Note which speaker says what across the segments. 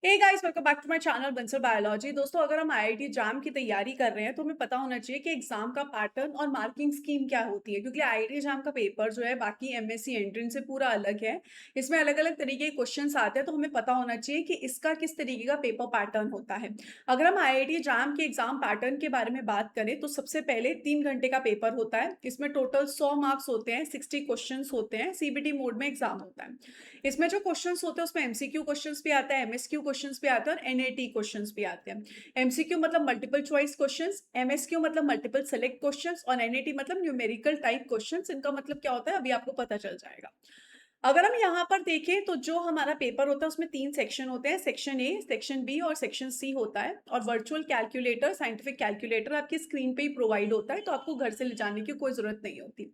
Speaker 1: Hey guys, welcome back to my channel Bansal biology. दोस्तों, अगर हम आईआईटी जैम की तैयारी कर रहे हैं तो हमें पता होना चाहिए कि एग्जाम का पैटर्न और मार्किंग स्कीम क्या होती है, क्योंकि आईआईटी जैम का पेपर जो है बाकी एमएससी एंट्रेंस से पूरा अलग है। इसमें अलग अलग तरीके के क्वेश्चंस आते हैं, तो हमें पता होना चाहिए कि इसका किस तरीके का पेपर पैटर्न होता है। अगर हम आईआईटी जैम के एग्जाम पैटर्न के बारे में बात करें तो सबसे पहले 3 घंटे का पेपर होता है। इसमें टोटल 100 मार्क्स होते हैं, 60 क्वेश्चन होते हैं, सीबीटी मोड में एग्जाम होता है। इसमें जो क्वेश्चंस होते हैं उसमें एमसीक्यू क्वेश्चंस भी आता है, एमएसक्यू क्वेश्चंस भी आते हैं और एनएटी क्वेश्चंस भी आते हैं। एमसीक्यू मतलब मल्टीपल चॉइस क्वेश्चंस, एमएसक्यू मतलब मल्टीपल सेलेक्ट क्वेश्चंस और एनएटी मतलब न्यूमेरिकल टाइप क्वेश्चंस। इनका मतलब क्या होता है अभी आपको पता चल जाएगा। अगर हम यहाँ पर देखें तो जो हमारा पेपर होता है उसमें 3 सेक्शन होते हैं, सेक्शन ए, सेक्शन बी और सेक्शन सी होता है। और वर्चुअल कैलकुलेटर, साइंटिफिक कैलकुलेटर आपकी स्क्रीन पे ही प्रोवाइड होता है, तो आपको घर से ले जाने की कोई जरूरत नहीं होती।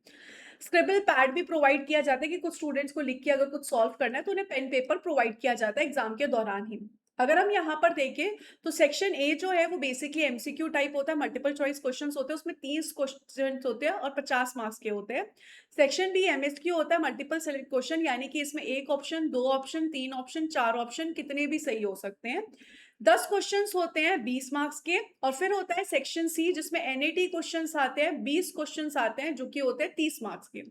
Speaker 1: स्क्रिबल पैड भी प्रोवाइड किया जाता है कि कुछ स्टूडेंट्स को लिख के अगर कुछ सॉल्व करना है तो उन्हें पेन पेपर प्रोवाइड किया जाता है एग्जाम के दौरान ही। अगर हम यहाँ पर देखें तो सेक्शन ए जो है वो बेसिकली एमसीक्यू टाइप होता है, मल्टीपल चॉइस क्वेश्चंस होते हैं, उसमें 30 क्वेश्चंस होते हैं और 50 मार्क्स के होते हैं। सेक्शन बी एमएसक्यू होता है, मल्टीपल सेलेक्ट क्वेश्चन, यानी कि इसमें 1 ऑप्शन, 2 ऑप्शन, 3 ऑप्शन, 4 ऑप्शन कितने भी सही हो सकते हैं। 10 क्वेश्चंस होते हैं 20 मार्क्स के। और फिर होता है सेक्शन सी जिसमें एनएटी क्वेश्चंस आते हैं, 20 क्वेश्चंस आते हैं जो कि होते हैं 30 मार्क्स के।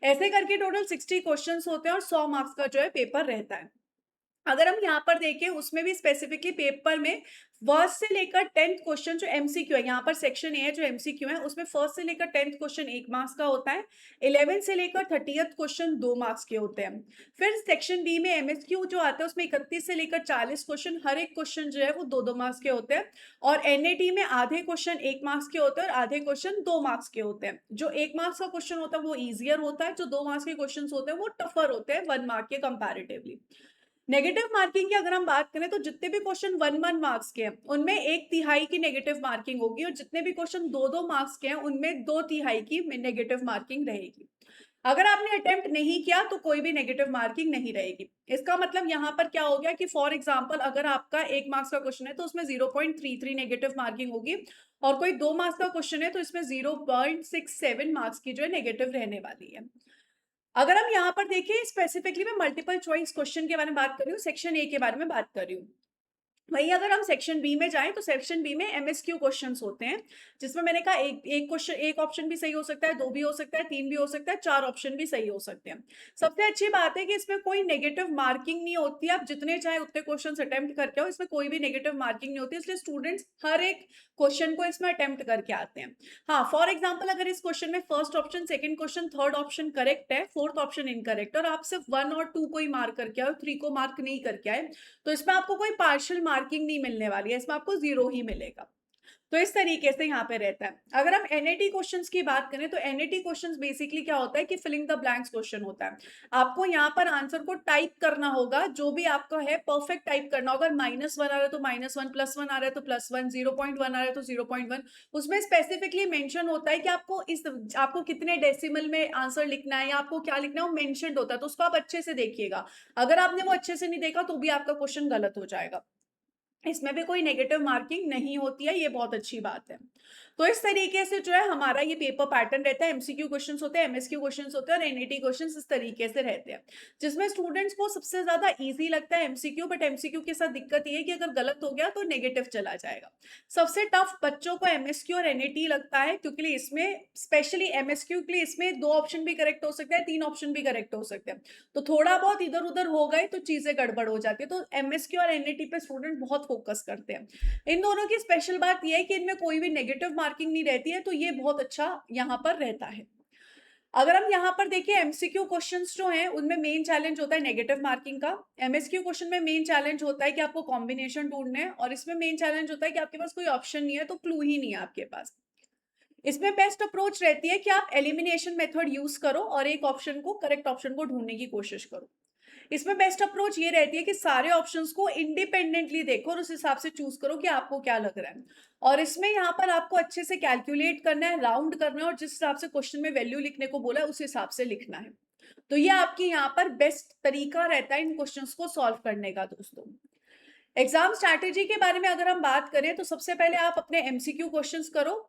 Speaker 1: ऐसे करके टोटल 60 क्वेश्चंस होते हैं और 100 मार्क्स का जो है पेपर रहता है। अगर हम यहाँ पर देखें उसमें भी स्पेसिफिकली पेपर में फर्स्ट से लेकर 10th क्वेश्चन जो एमसीक्यू है, यहाँ पर सेक्शन ए है जो एमसीक्यू है, उसमें फर्स्ट से लेकर 10th क्वेश्चन 1 मार्क्स का होता है। 11 से लेकर 30th क्वेश्चन 2 मार्क्स के होते हैं। फिर सेक्शन बी में एमएसक्यू जो आता है उसमें 31 से लेकर 40 क्वेश्चन, हर एक क्वेश्चन जो है वो 2-2 मार्क्स के होते हैं। और एनएटी में आधे क्वेश्चन 1 मार्क्स के होते हैं और आधे क्वेश्चन 2 मार्क्स के होते हैं। जो 1 मार्क्स का क्वेश्चन होता है वो ईजियर होता है, जो 2 मार्क्स के क्वेश्चन होते हैं वो टफर होते हैं 1 मार्क के कंपेरेटिवली। नेगेटिव मार्किंग की अगर हम बात करें तो जितने भी क्वेश्चन 1-1 मार्क्स के हैं उनमें 1/3 की नेगेटिव मार्किंग होगी, और जितने भी क्वेश्चन 2-2 मार्क्स के हैं उनमें 2/3 की नेगेटिव मार्किंग रहेगी। अगर आपने अटेम्प्ट नहीं किया तो कोई भी नेगेटिव मार्किंग नहीं रहेगी। इसका मतलब यहाँ पर क्या हो गया कि फॉर एग्जाम्पल अगर आपका 1 मार्क्स का क्वेश्चन है तो उसमें 0.33 नेगेटिव मार्किंग होगी, और कोई 2 मार्क्स का क्वेश्चन है तो इसमें 0.67 मार्क्स की जो है नेगेटिव रहने वाली है। अगर हम यहाँ पर देखें स्पेसिफिकली मैं मल्टीपल चॉइस क्वेश्चन के बारे में बात कर रही हूँ, सेक्शन ए के बारे में बात कर रही हूँ। वहीं अगर हम सेक्शन बी में जाएं तो सेक्शन बी में एमएसक्यू क्वेश्चंस होते हैं, जिसमें मैंने कहा एक एक क्वेश्चन, एक ऑप्शन भी सही हो सकता है, 2 भी हो सकता है, 3 भी हो सकता है, 4 ऑप्शन भी सही हो सकते हैं। सबसे अच्छी बात है कि इसमें कोई नेगेटिव मार्किंग नहीं होती, आप जितने चाहे उतने क्वेश्चंस अटेम्प्ट करके आओ, इसमें कोई भी नेगेटिव मार्किंग नहीं होती, इसलिए स्टूडेंट्स हर एक क्वेश्चन को इसमें अटेम्प्ट करके आते हैं। हाँ, फॉर एग्जाम्पल अगर इस क्वेश्चन में first option, second question, third option correct है, फोर्थ ऑप्शन इनकरेक्ट, और आप सिर्फ 1 और 2 को ही मार्क करके आए, 3 को मार्क नहीं करके आए, तो इसमें आपको कोई पार्शियल मार्किंग नहीं मिलने वाली है, इसमें आपको 0 ही मिलेगा। तो इस तरीके से यहाँ पे रहता है। अगर हम एनएटी क्वेश्चंस की बात करें तो एनएटी क्वेश्चंस बेसिकली क्या होता है कि फिलिंग द ब्लैंक्स क्वेश्चन होता है। आपको यहाँ पर आंसर को टाइप करना होगा, जो भी आपका है परफेक्ट टाइप करना होगा। -1 आ रहा है तो -1, +1 आ रहा है तो +1, 0.1 आ रहा है तो 0.1। उसमें स्पेसिफिकली मेंशन होता है कि आपको कितने डेसिमल में आंसर लिखना है या आपको क्या लिखना है, वो मेंशनड होता है, तो उसको आप अच्छे से देखिएगा। अगर आपने वो अच्छे से नहीं देखा तो भी आपका क्वेश्चन गलत हो जाएगा। इसमें भी कोई नेगेटिव मार्किंग नहीं होती है, ये बहुत अच्छी बात है। तो इस तरीके से जो है हमारा ये पेपर पैटर्न रहता है, एमसीक्यू क्वेश्चंस होते हैं, एमएसक्यू क्वेश्चंस होते हैं और एनईटी क्वेश्चंस इस तरीके से रहते हैं, जिसमें स्टूडेंट्स को सबसे ज्यादा इजी लगता है एमसीक्यू। बट एमसीक्यू के साथ दिक्कत ये है कि अगर गलत हो गया तो नेगेटिव चला जाएगा। सबसे टफ बच्चों को एमएसक्यू और एनईटी लगता है, क्योंकि इसमें स्पेशली एमएसक्यू के लिए इसमें 2 ऑप्शन भी करेक्ट हो सकते हैं, 3 ऑप्शन भी करेक्ट हो सकते हैं, तो थोड़ा बहुत इधर उधर हो गए तो चीजें गड़बड़ हो जाती है। तो एमएसक्यू और एनईटी पे स्टूडेंट बहुत फोकस करते हैं। इन दोनों की स्पेशल बात यह है कि इनमें कोई भी नेगेटिव मार्किंग नहीं रहती है, तो ये बहुत अच्छा यहाँ पर रहता है। अगर हम यहाँ पर देखिए एमसीक्यू क्वेश्चंस जो हैं उनमें मेन चैलेंज होता है नेगेटिव मार्किंग का। एमएसक्यू क्वेश्चन में मेन चैलेंज होता है कि आपको कॉम्बिनेशन ढूंढने हैं, और इसमें मेन चैलेंज होता है कि आपके पास कोई ऑप्शन नहीं है, तो क्लू ही नहीं है आपके पास। इसमें बेस्ट अप्रोच रहती है कि आप एलिमिनेशन मेथड यूज करो और एक ऑप्शन को, करेक्ट ऑप्शन को ढूंढने की कोशिश करो। इसमें बेस्ट अप्रोच ये रहती है कि सारे ऑप्शंस को इंडिपेंडेंटली देखो और उस हिसाब से चूज करो कि आपको क्या लग रहा है। और इसमें यहाँ पर आपको अच्छे से कैलकुलेट करना है, राउंड करना है, और जिस हिसाब से क्वेश्चन में वैल्यू लिखने को बोला है उस हिसाब से लिखना है। तो ये आपकी यहाँ पर बेस्ट तरीका रहता है इन क्वेश्चंस को सॉल्व करने का। दोस्तों, एग्जाम स्ट्रैटेजी के बारे में अगर हम बात करें तो सबसे पहले आप अपने एमसीक्यू क्वेश्चंस करो,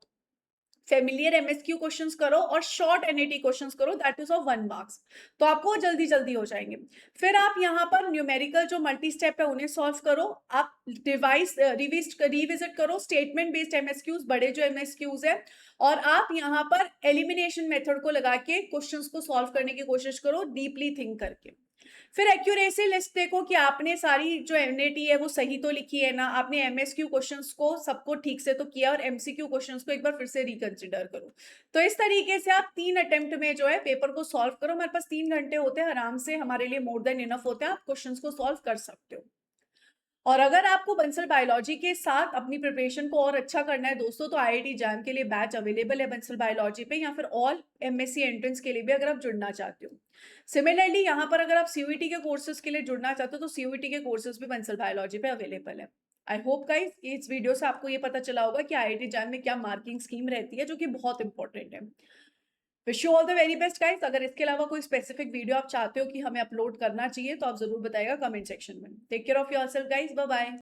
Speaker 1: फेमिलियर एमएसक्यू क्वेश्चंस करो और शॉर्ट एनएटी क्वेश्चंस करो, दैट इज ऑफ 1 मार्क्स। तो आपको जल्दी जल्दी हो जाएंगे। फिर आप यहाँ पर न्यूमेरिकल जो मल्टी स्टेप है उन्हें सॉल्व करो। आप रिविजिट करो स्टेटमेंट बेस्ड एमएसक्यूज, बड़े जो एमएसक्यूज है, और आप यहाँ पर एलिमिनेशन मेथड को लगा के क्वेश्चंस को सॉल्व करने की कोशिश करो डीपली थिंक करके। फिर एक्यूरेसी लिस्ट देखो कि आपने सारी जो एनएटी है वो सही तो लिखी है ना, आपने एमएसक्यू क्वेश्चंस को सबको ठीक से तो किया, और एमसीक्यू क्वेश्चंस को एक बार फिर से रिकंसिडर करो। तो इस तरीके से आप 3 अटेम्प्ट में जो है पेपर को सॉल्व करो। हमारे पास 3 घंटे होते हैं, आराम से हमारे लिए मोर देन इनफ होते हैं, आप क्वेश्चंस को सॉल्व कर सकते हो। और अगर आपको बंसल बायोलॉजी के साथ अपनी प्रिपरेशन को और अच्छा करना है दोस्तों, तो आईआईटी जैम के लिए बैच अवेलेबल है बंसल बायोलॉजी पे, या फिर ऑल एमएससी एंट्रेंस के लिए भी अगर आप जुड़ना चाहते हो। सिमिलरली यहाँ पर अगर आप सीयूईटी के कोर्सेज के लिए जुड़ना चाहते हो तो सीयूईटी के कोर्सेज भी बंसल बायोलॉजी पे अवेलेबल है। आई होप गाइस इस वीडियो से आपको ये पता चला होगा कि आईआईटी जैम में क्या मार्किंग स्कीम रहती है, जो कि बहुत इंपॉर्टेंट है। Wish you all the very best guys. अगर इसके अलावा कोई स्पेसिफिक वीडियो आप चाहते हो कि हमें अपलोड करना चाहिए तो आप जरूर बताइएगा कमेंट सेक्शन में। Take care of yourself guys, bye bye.